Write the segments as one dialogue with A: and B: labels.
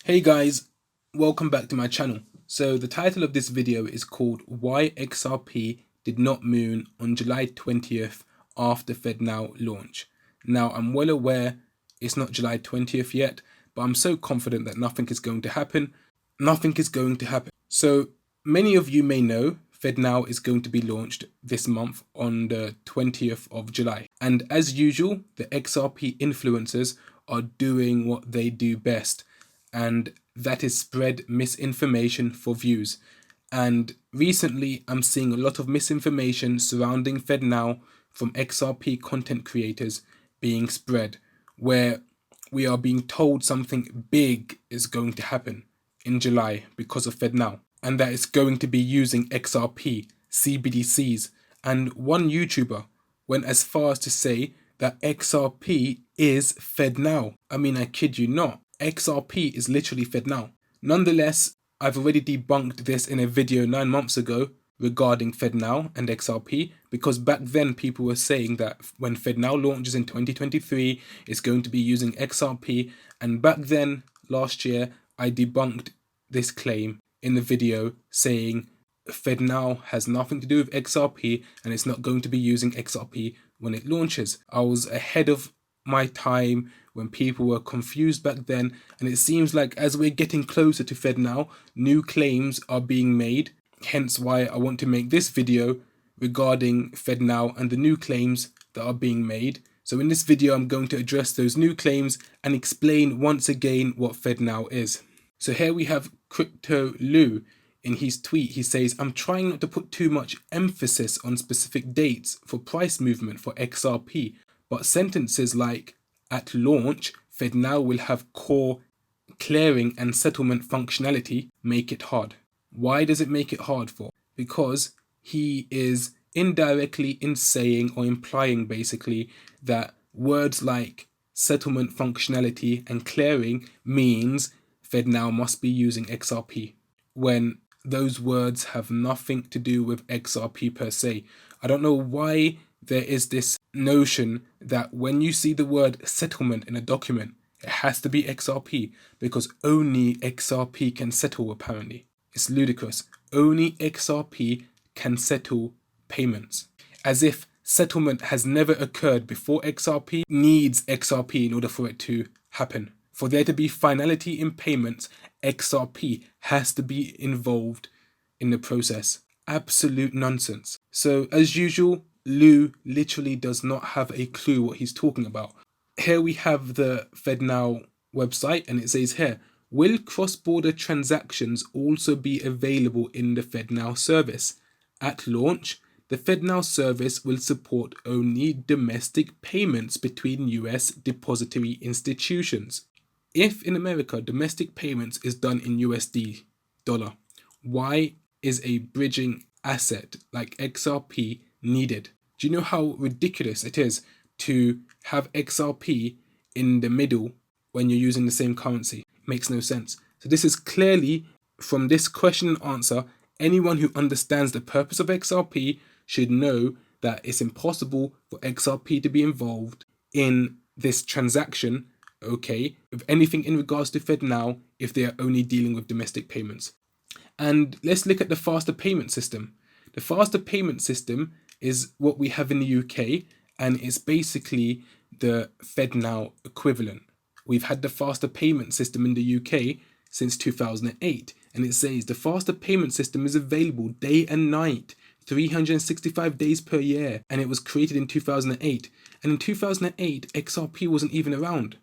A: Hey guys, welcome back to my channel. So the title of this video is called Why XRP Did Not Moon on July 20th after FedNow launch. Now I'm well aware it's not July 20th yet, but I'm so confident that nothing is going to happen. Nothing is going to happen. So many of you may know FedNow is going to be launched this month on the 20th of July. And as usual, the XRP influencers are doing what they do best, and that is spread misinformation for views. And recently I'm seeing a lot of misinformation surrounding FedNow from XRP content creators being spread, where we are being told something big is going to happen in July because of FedNow, and that it's going to be using XRP, CBDCs, and one YouTuber went as far as to say that XRP is FedNow. I mean, I kid you not. XRP is literally FedNow. Nonetheless, I've already debunked this in a video 9 months ago regarding FedNow and XRP, because back then people were saying that when FedNow launches in 2023, it's going to be using XRP, and back then, last year, I debunked this claim in the video saying FedNow has nothing to do with XRP and it's not going to be using XRP when it launches. I was ahead of my time when people were confused back then, and it seems like as we're getting closer to FedNow, new claims are being made, hence why I want to make this video regarding FedNow and the new claims that are being made. So in this video I'm going to address those new claims and explain once again what FedNow is. So here we have Crypto Lou. In his tweet he says, "I'm trying not to put too much emphasis on specific dates for price movement for XRP, but sentences like, at launch, FedNow will have core clearing and settlement functionality make it hard." Why does it make it hard for? Because he is indirectly saying or implying basically that words like settlement functionality and clearing means FedNow must be using XRP, when those words have nothing to do with XRP per se. I don't know why there is this notion that when you see the word settlement in a document, it has to be XRP, because only XRP can settle apparently. It's ludicrous. Only XRP can settle payments. As if settlement has never occurred before XRP needs XRP in order for it to happen. For there to be finality in payments, XRP has to be involved in the process. Absolute nonsense. So as usual, Lou literally does not have a clue what he's talking about. Here we have the FedNow website, and it says here, will cross-border transactions also be available in the FedNow service? At launch, the FedNow service will support only domestic payments between US depository institutions. If in America domestic payments is done in USD dollar, why is a bridging asset like XRP needed? Do you know how ridiculous it is to have XRP in the middle when you're using the same currency? It makes no sense. So this is clearly, from this question and answer, anyone who understands the purpose of XRP should know that it's impossible for XRP to be involved in this transaction, okay, with anything in regards to FedNow if they are only dealing with domestic payments. And let's look at the faster payment system. The faster payment system is what we have in the UK, and it's basically the FedNow equivalent. We've had the faster payment system in the UK since 2008, and it says the faster payment system is available day and night, 365 days per year, and it was created in 2008. And in 2008, XRP wasn't even around.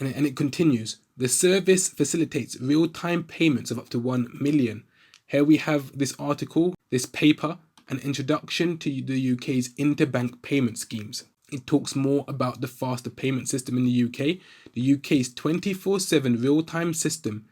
A: And it continues. The service facilitates real-time payments of up to 1 million. Here we have this article, this paper, an introduction to the UK's interbank payment schemes. It talks more about the faster payment system in the UK. The UK's 24/7 real-time system.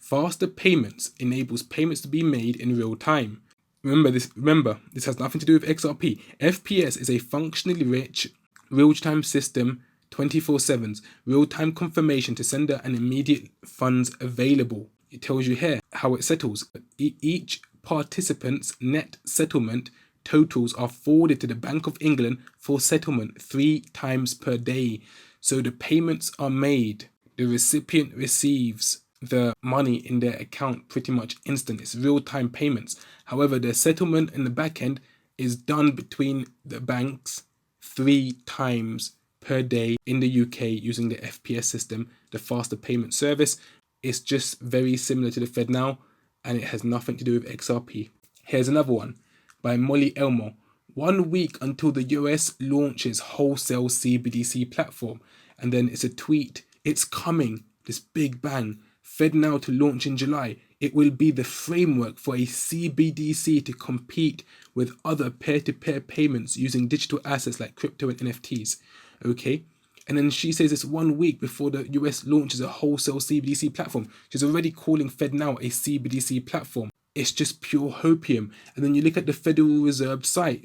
A: Faster payments enables payments to be made in real time. Remember, this has nothing to do with XRP. FPS is a functionally rich real-time system, 24/7's real-time confirmation to sender and immediate funds available. It tells you here how it settles. Each participant's net settlement totals are forwarded to the Bank of England for settlement 3 times per day. So the payments are made, the recipient receives, the money in their account pretty much instant. It's real-time payments. However, the settlement in the back end is done between the banks 3 times per day in the UK using the FPS system, the faster payment service. It's just very similar to the FedNow, and it has nothing to do with XRP. Here's another one by Molly Elmo. 1 week until the US launches wholesale CBDC platform. And then it's a tweet. It's coming. This big bang. FedNow to launch in July. It will be the framework for a CBDC to compete with other peer-to-peer payments using digital assets like crypto and NFTs. Okay. And then she says it's 1 week before the US launches a wholesale CBDC platform. She's already calling FedNow a CBDC platform. It's just pure hopium. And then you look at the Federal Reserve site.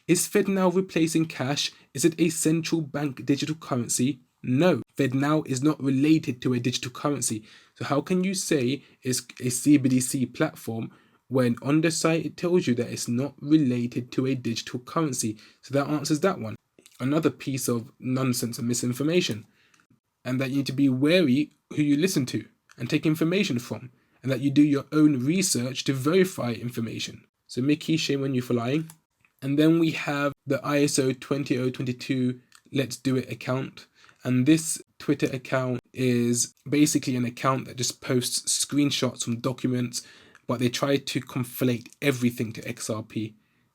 A: Is FedNow replacing cash? Is it a central bank digital currency? No, FedNow is not related to a digital currency. So how can you say it's a CBDC platform when on the site it tells you that it's not related to a digital currency? So that answers that one. Another piece of nonsense and misinformation. And that you need to be wary who you listen to and take information from. And that you do your own research to verify information. So Mickey, shame on you for lying. And then we have the ISO 20022 Let's Do It account. And this Twitter account is basically an account that just posts screenshots from documents, but they try to conflate everything to XRP.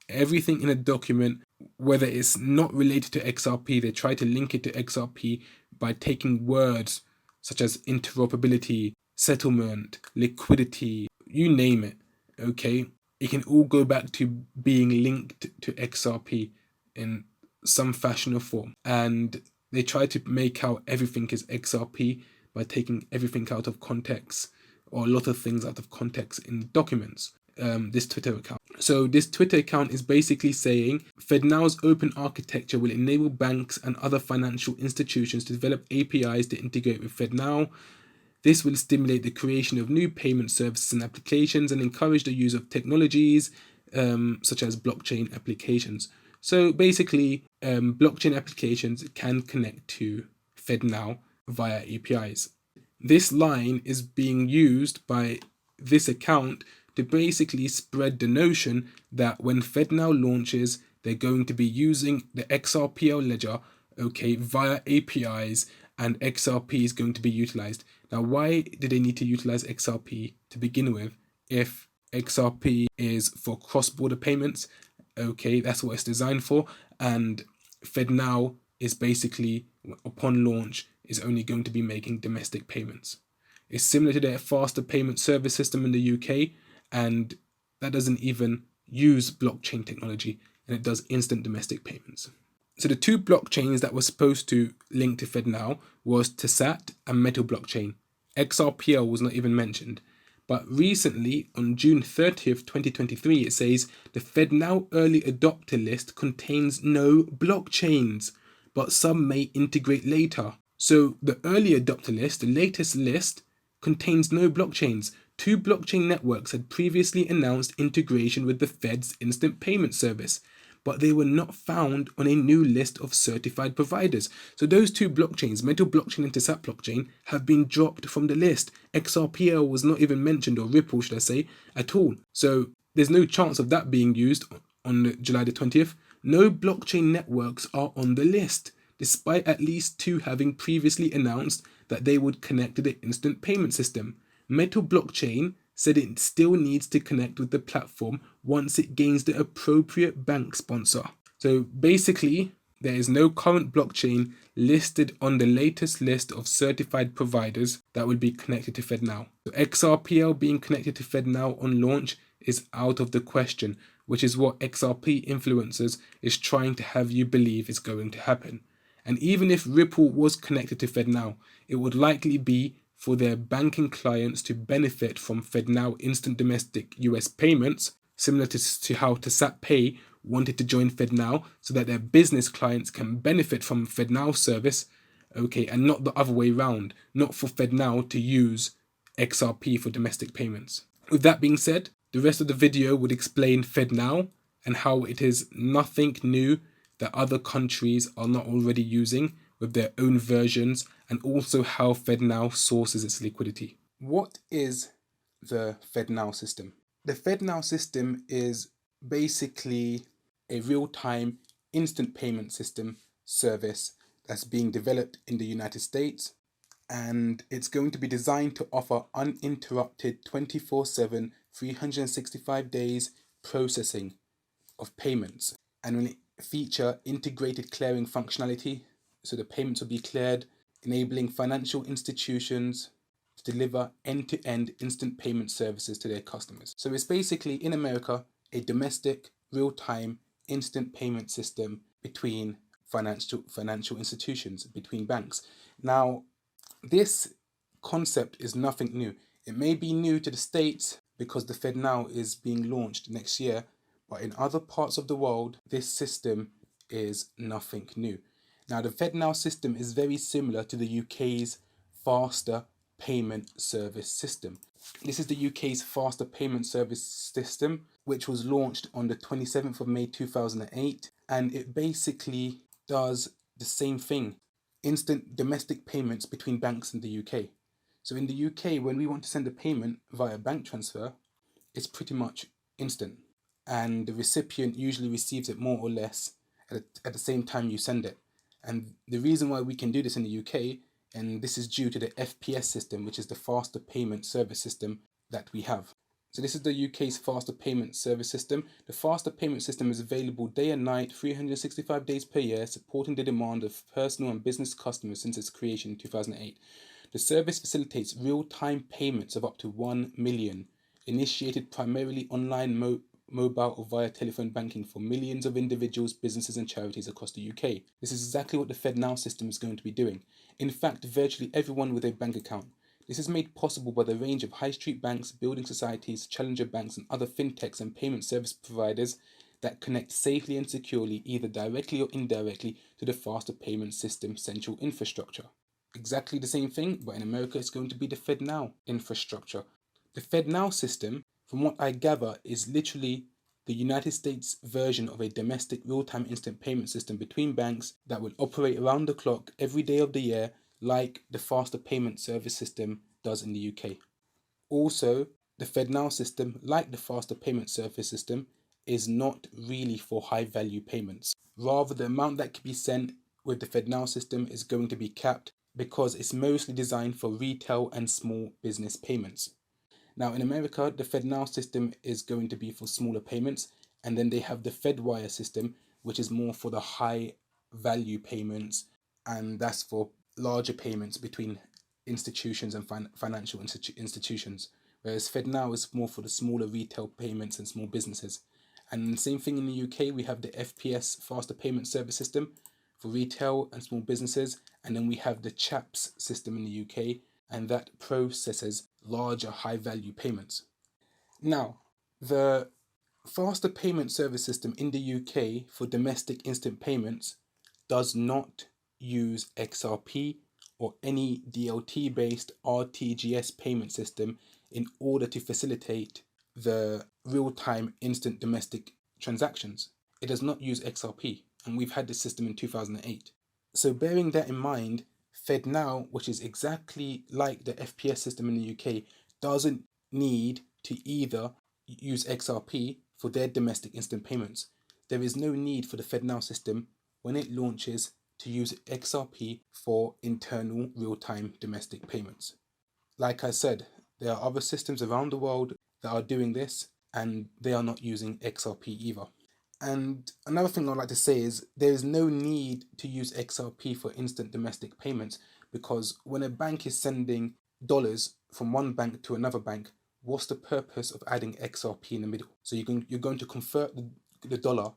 A: Everything in a document, whether it's not related to XRP, they try to link it to XRP by taking words such as interoperability, settlement, liquidity, you name it, okay? It can all go back to being linked to XRP in some fashion or form. And they try to make out everything is XRP by taking everything out of context, or a lot of things out of context in documents. This Twitter account. So this Twitter account is basically saying FedNow's open architecture will enable banks and other financial institutions to develop APIs to integrate with FedNow. This will stimulate the creation of new payment services and applications and encourage the use of technologies such as blockchain applications. So basically, blockchain applications can connect to FedNow via APIs. This line is being used by this account to basically spread the notion that when FedNow launches, they're going to be using the XRPL ledger, okay, via APIs, and XRP is going to be utilized. Now, why do they need to utilize XRP to begin with if XRP is for cross-border payments? Okay, that's what it's designed for. And FedNow is basically, upon launch, is only going to be making domestic payments. It's similar to their faster payment service system in the UK, and that doesn't even use blockchain technology, and it does instant domestic payments. So the two blockchains that were supposed to link to FedNow was Tessat and Metal blockchain. XRPL was not even mentioned. But recently, on June 30th, 2023, it says the FedNow early adopter list contains no blockchains, but some may integrate later. So the early adopter list, the latest list, contains no blockchains. 2 blockchain networks had previously announced integration with the Fed's instant payment service, but they were not found on a new list of certified providers. So those 2 blockchains, Metal blockchain and Tessat blockchain, have been dropped from the list. XRPL was not even mentioned, or Ripple should I say, at all. So there's no chance of that being used on July the 20th. No blockchain networks are on the list, despite at least 2 having previously announced that they would connect to the instant payment system. Metal blockchain said it still needs to connect with the platform once it gains the appropriate bank sponsor. So basically, there is no current blockchain listed on the latest list of certified providers that would be connected to FedNow. So XRPL being connected to FedNow on launch is out of the question, which is what XRP influencers is trying to have you believe is going to happen. And even if Ripple was connected to FedNow, it would likely be for their banking clients to benefit from FedNow instant domestic US payments, similar to how Tessat Pay wanted to join FedNow so that their business clients can benefit from FedNow service, okay, and not the other way around, not for FedNow to use XRP for domestic payments. With that being said, the rest of the video would explain FedNow and how it is nothing new that other countries are not already using with their own versions, and also how FedNow sources its liquidity. What is the FedNow system? The FedNow system is basically a real-time instant payment system service that's being developed in the United States, and it's going to be designed to offer uninterrupted 24/7, 365 days processing of payments, and will feature integrated clearing functionality, so the payments will be cleared, enabling financial institutions to deliver end-to-end instant payment services to their customers. So it's basically, in America, a domestic, real-time, instant payment system between financial institutions, between banks. Now, this concept is nothing new. It may be new to the States because the FedNow is being launched next year, but in other parts of the world, this system is nothing new. Now, the FedNow system is very similar to the UK's faster payment service system. This is the UK's faster payment service system, which was launched on the 27th of May 2008, and it basically does the same thing: instant domestic payments between banks in the UK. So in the UK, when we want to send a payment via bank transfer, it's pretty much instant, and the recipient usually receives it more or less at the same time you send it. And the reason why we can do this in the UK, and this is due to the FPS system, which is the faster payment service system that we have. So this is the UK's faster payment service system. The faster payment system is available day and night, 365 days per year, supporting the demand of personal and business customers since its creation in 2008. The service facilitates real-time payments of up to 1 million, initiated primarily online, mobile or via telephone banking for millions of individuals, businesses and charities across the UK. This is exactly what the FedNow system is going to be doing. In fact, virtually everyone with a bank account. This is made possible by the range of high street banks, building societies, challenger banks and other fintechs and payment service providers that connect safely and securely, either directly or indirectly, to the faster payment system central infrastructure. Exactly the same thing, but in America it's going to be the FedNow infrastructure. The FedNow system, from what I gather, is literally the United States version of a domestic real-time instant payment system between banks that will operate around the clock every day of the year, like the faster payment service system does in the UK. Also, the FedNow system, like the faster payment service system, is not really for high-value payments. Rather, the amount that can be sent with the FedNow system is going to be capped because it's mostly designed for retail and small business payments. Now, in America, the FedNow system is going to be for smaller payments, and then they have the FedWire system, which is more for the high value payments, and that's for larger payments between institutions and financial institutions, whereas FedNow is more for the smaller retail payments and small businesses. And the same thing in the UK, we have the FPS, faster payment service system, for retail and small businesses, and then we have the CHAPS system in the UK, and that processes larger high value payments. Now, the faster payment service system in the UK for domestic instant payments does not use XRP or any DLT based RTGS payment system in order to facilitate the real-time instant domestic transactions. It does not use XRP, and we've had this system in 2008. So bearing that in mind, FedNow, which is exactly like the FPS system in the UK, doesn't need to either use XRP for their domestic instant payments. There is no need for the FedNow system when it launches to use XRP for internal real-time domestic payments. Like I said, there are other systems around the world that are doing this, and they are not using XRP either. And another thing I'd like to say is there is no need to use XRP for instant domestic payments, because when a bank is sending dollars from one bank to another bank, what's the purpose of adding XRP in the middle? So you're going to convert the dollar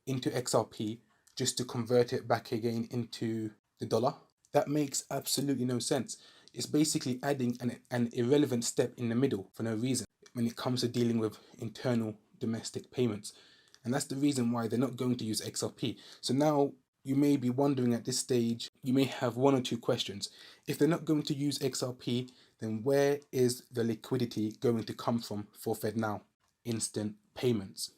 A: into XRP just to convert it back again into the dollar? That makes absolutely no sense. It's basically adding an irrelevant step in the middle for no reason when it comes to dealing with internal domestic payments. And that's the reason why they're not going to use XRP. So now you may be wondering at this stage, you may have one or two questions. If they're not going to use XRP, then where is the liquidity going to come from for FedNow? Instant payments.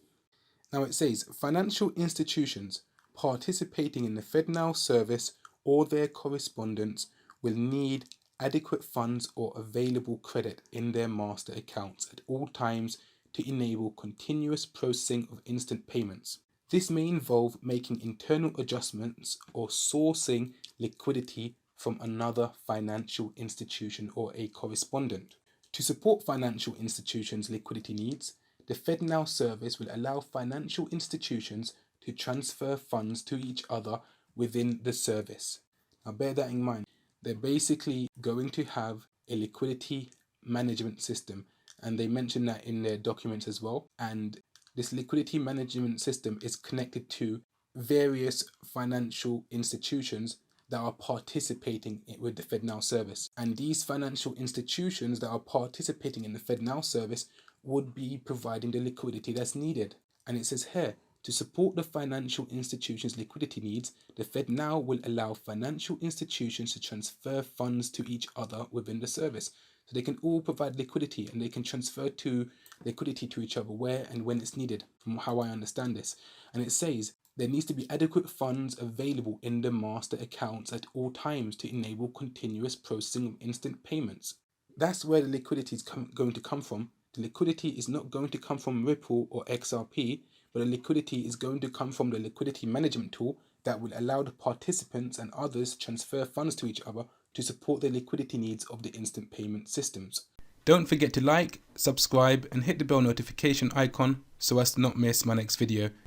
A: Now it says financial institutions participating in the FedNow service or their correspondents will need adequate funds or available credit in their master accounts at all times to enable continuous processing of instant payments. This may involve making internal adjustments or sourcing liquidity from another financial institution or a correspondent. To support financial institutions' liquidity needs, the FedNow service will allow financial institutions to transfer funds to each other within the service. Now bear that in mind. They're basically going to have a liquidity management system, and they mention that in their documents as well. And this liquidity management system is connected to various financial institutions that are participating with the FedNow service. And these financial institutions that are participating in the FedNow service would be providing the liquidity that's needed. And it says here, to support the financial institutions' liquidity needs, the FedNow will allow financial institutions to transfer funds to each other within the service. So they can all provide liquidity and they can transfer to liquidity to each other where and when it's needed, from how I understand this. And it says there needs to be adequate funds available in the master accounts at all times to enable continuous processing of instant payments. That's where the liquidity is going to come from. The liquidity is not going to come from Ripple or XRP, but the liquidity is going to come from the liquidity management tool that will allow the participants and others to transfer funds to each other to support the liquidity needs of the instant payment systems. Don't forget to like, subscribe, and hit the bell notification icon so as to not miss my next video.